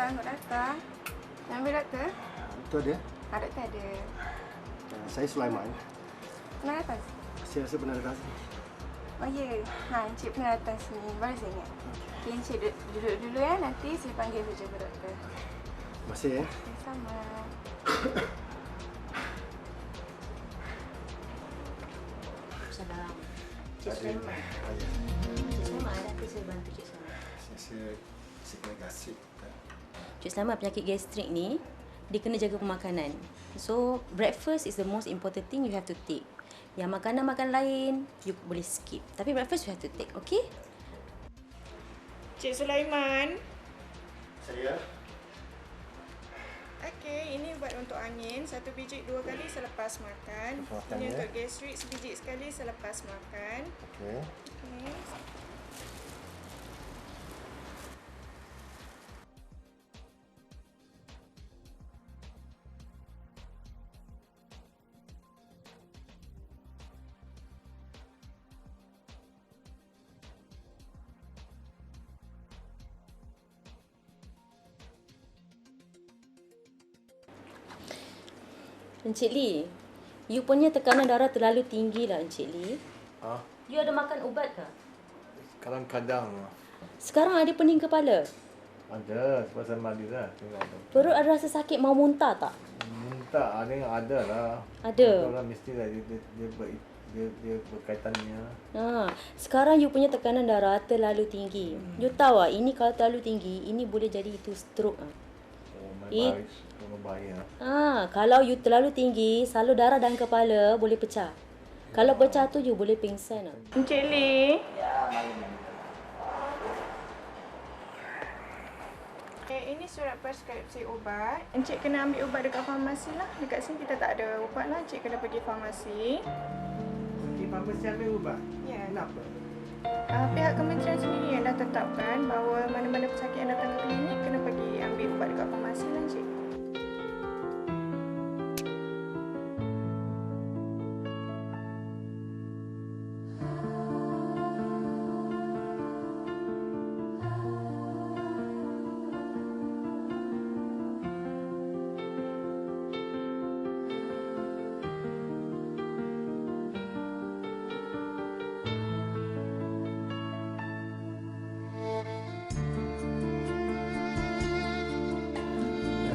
datang, doktor. Nak ambil doktor? Itu dia. Doktor ada. Saya Sulaiman. Pernah datang? Saya rasa pernah datang sini. Oh ya, Encik pernah datang sini. Baru saya ingat. Okay, Encik duduk dulu ya. Nanti saya panggil saja ke doktor. Terima kasih ya. Sama. Salam. Cik Sulaiman. Cik Sulaiman, ada apa saya bantu Cik Sulaiman? Saya kena gasik. Cik Sulaiman, penyakit gastrik ni, dia kena jaga pemakanan. So, breakfast is the most important thing you have to take. Yang makanan-makanan lain, you boleh skip. Tapi breakfast you have to take, okay? Cik Sulaiman. Saya. Okey, ini ubat untuk angin. 1 biji 2 kali selepas makan. Ini untuk gastrik sebiji sekali selepas makan. Okey. Okey. Encik Lee, you punya tekanan darah terlalu tinggi lah Encik Lee. Ha? You ada makan ubat ke? Kadang-kadang Sekarang ada pening kepala. ada sebab saya mandi lah. Perut ada rasa sakit, mau muntah tak? Minta ada lah. Ada. Betul lah, mesti lah dia berkaitannya. Sekarang you punya tekanan darah terlalu tinggi. You tahu tak, ini kalau terlalu tinggi, ini boleh jadi itu stroke. Bahaya. Kalau you terlalu tinggi, salur darah dan kepala boleh pecah. Kalau pecah tu you boleh pingsan. Encik Lee. Ini surat preskripsi ubat. Encik kena ambil ubat dekat farmasi lah. Dekat sini kita tak ada ubat lah. Encik kena pergi farmasi. Pergi farmasi ambil ubat? Ya. Kenapa? Pihak kementerian sendiri yang dah tetapkan bahawa mana-mana pesakit yang datang ke klinik kena pergi ambil ubat dekat farmasi lah, Encik.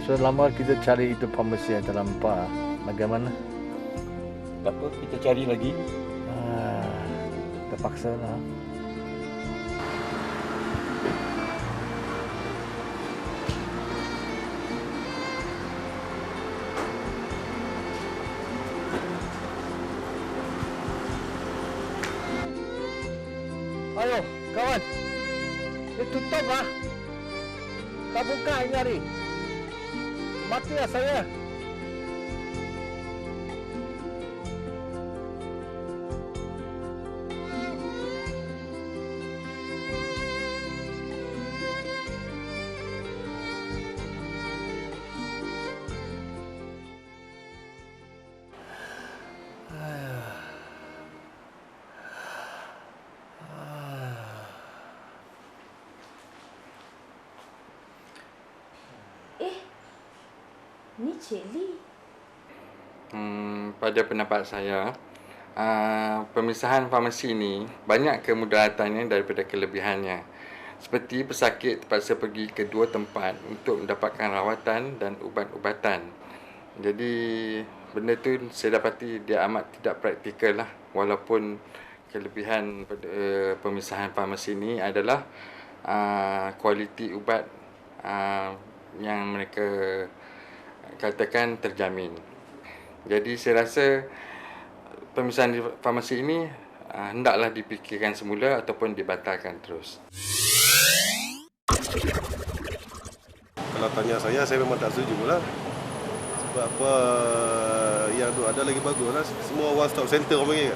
Sudah lama kita cari itu farmasi yang tak nampak. Bagaimana? Tak apa, kita cari lagi. Terpaksa lah. Ayo, kawan. Dia tutup lah. Tak buka ini hari. Matilah saya. Ni Cik Lee. Pada pendapat saya, pemisahan farmasi ini banyak kemudaratannya daripada kelebihannya. Seperti pesakit terpaksa pergi ke 2 tempat untuk mendapatkan rawatan dan ubat-ubatan. Jadi benda tu saya dapati dia amat tidak praktikal lah. Walaupun kelebihan pada pemisahan farmasi ini adalah kualiti ubat yang mereka katakan terjamin. Jadi saya rasa pemisahan di farmasi ini hendaklah dipikirkan semula ataupun dibatalkan terus. Kalau tanya saya memang tak setuju lah. Sebab apa yang ada lagi bagus lah. Semua one stop center orang panggil.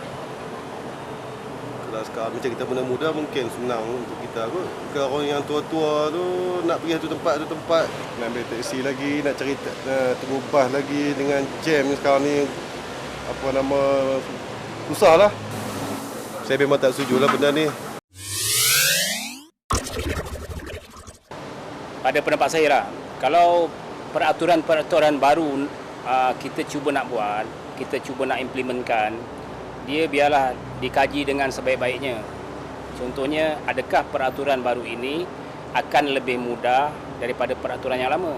Kalau sekarang macam kita muda-muda mungkin senang untuk kita kot. Kalau orang yang tua-tua tu nak pergi satu tempat, nak ambil teksi lagi, nak cari terubah lagi dengan jam sekarang ni, apa nama, susah lah. Saya memang tak setuju lah benda ni. pada pendapat saya lah, kalau peraturan-peraturan baru kita cuba nak buat, kita cuba nak implementkan, dia biarlah dikaji dengan sebaik-baiknya. Contohnya, adakah peraturan baru ini akan lebih mudah daripada peraturan yang lama?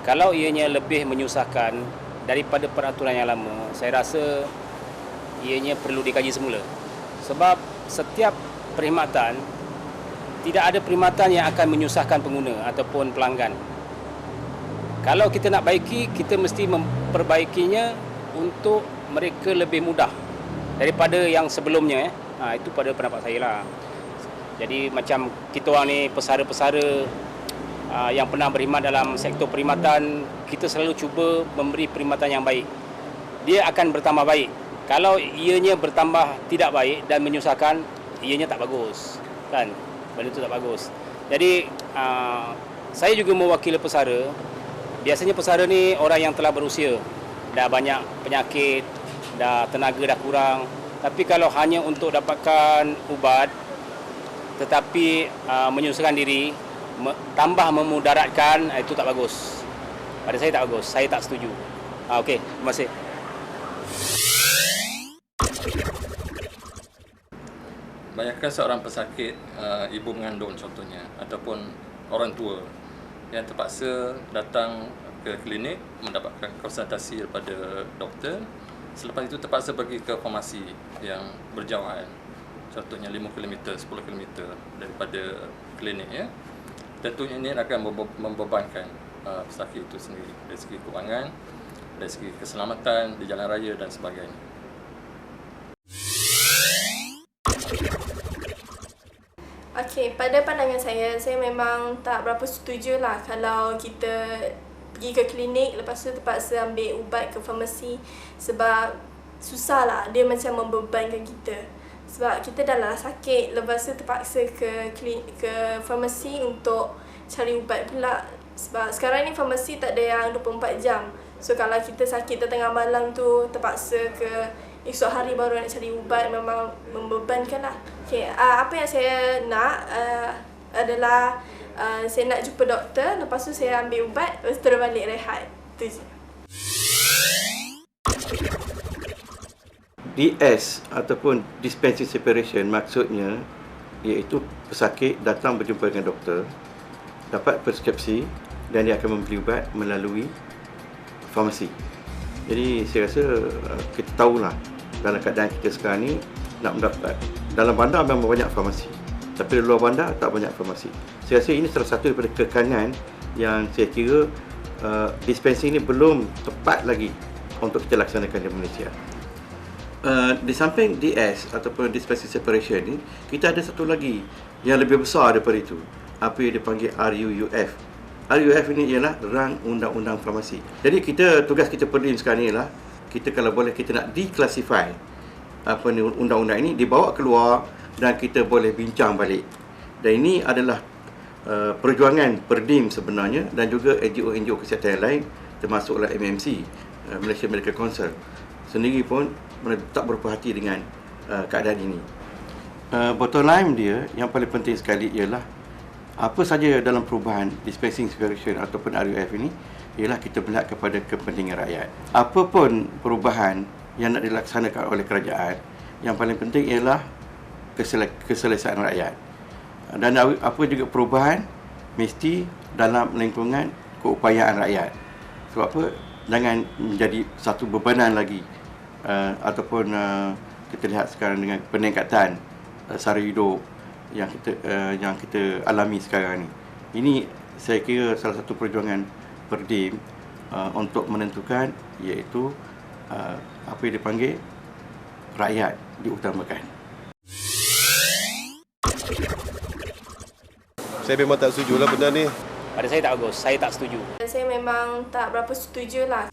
Kalau ianya lebih menyusahkan daripada peraturan yang lama, saya rasa ianya perlu dikaji semula. Sebab setiap perkhidmatan, tidak ada perkhidmatan yang akan menyusahkan pengguna ataupun pelanggan. Kalau kita nak baiki, kita mesti memperbaikinya untuk mereka lebih mudah daripada yang sebelumnya. Itu pada pendapat saya lah. Jadi macam kita orang ni pesara-pesara yang pernah berkhidmat dalam sektor perkhidmatan, kita selalu cuba memberi perkhidmatan yang baik. Dia akan bertambah baik. Kalau ianya bertambah tidak baik dan menyusahkan, ianya tak bagus, kan? Benda itu tak bagus. Jadi saya juga mewakili pesara. Biasanya pesara ni orang yang telah berusia, dah banyak penyakit, dah tenaga dah kurang. Tapi kalau hanya untuk dapatkan ubat tetapi menyusahkan diri, tambah memudaratkan, itu tak bagus. Pada saya tak bagus. Saya tak setuju. Okey, terima kasih. Bayangkan seorang pesakit, ibu mengandung contohnya, ataupun orang tua yang terpaksa datang ke klinik mendapatkan konsultasi daripada doktor. Selepas itu terpaksa pergi ke farmasi yang berjauhan, contohnya 5 km, 10 km daripada klinik, ya. Tentunya ini akan membebankan pesakit itu sendiri dari segi kewangan, dari segi keselamatan di jalan raya dan sebagainya. Okey, pada pandangan saya memang tak berapa setuju lah kalau kita pergi ke klinik lepas tu terpaksa ambil ubat ke farmasi, sebab susah lah, dia macam membebankan kita. Sebab kita dah lah sakit, lepas tu terpaksa ke farmasi untuk cari ubat pula. Sebab sekarang ni farmasi tak ada yang 24 jam. So kalau kita sakit tengah malam tu, terpaksa ke esok hari baru nak cari ubat, memang membebankan lah. Okay, apa yang saya nak adalah saya nak jumpa doktor, lepas tu saya ambil ubat, lepas tu balik rehat. Itu je. DS ataupun dispensing separation maksudnya iaitu pesakit datang berjumpa dengan doktor, dapat preskripsi dan dia akan membeli ubat melalui farmasi. Jadi saya rasa kita tahulah dalam keadaan kita sekarang ni nak mendapat, dalam bandar memang banyak farmasi, tapi di luar bandar tak banyak farmasi. Saya rasa ini salah satu daripada kekangan yang saya kira dispensing ini belum tepat lagi untuk kita laksanakan di Malaysia. Di samping DS ataupun dispensing separation ni, kita ada satu lagi yang lebih besar daripada itu, apa yang dipanggil RUUF. RUUF ini ialah Rang Undang-Undang Farmasi. Jadi tugas kita Perdim sekarang ni ialah kita kalau boleh kita nak declassify apa ni undang-undang ini, dibawa keluar dan kita boleh bincang balik. Dan ini adalah perjuangan Perdim sebenarnya dan juga NGO-NGO kesihatan yang lain, termasuklah MMC, Malaysia Medical Council sendiri pun tak berpuas hati dengan keadaan ini. Bottom line dia yang paling penting sekali ialah apa saja dalam perubahan dispensing separation ataupun RUF ini ialah kita melihat kepada kepentingan rakyat. Apa pun perubahan yang nak dilaksanakan oleh kerajaan, yang paling penting ialah keselesaan rakyat. Dan apa juga perubahan mesti dalam lingkungan keupayaan rakyat. Sebab apa? Jangan menjadi satu bebanan lagi ataupun kita lihat sekarang dengan peningkatan sara hidup yang kita alami sekarang ni. Ini saya kira salah satu perjuangan Perdim untuk menentukan, iaitu apa yang dipanggil rakyat diutamakan. Saya memang tak setuju lah benda ni. Pada saya tak bagus. Saya tak setuju. Saya memang tak berapa setuju lah.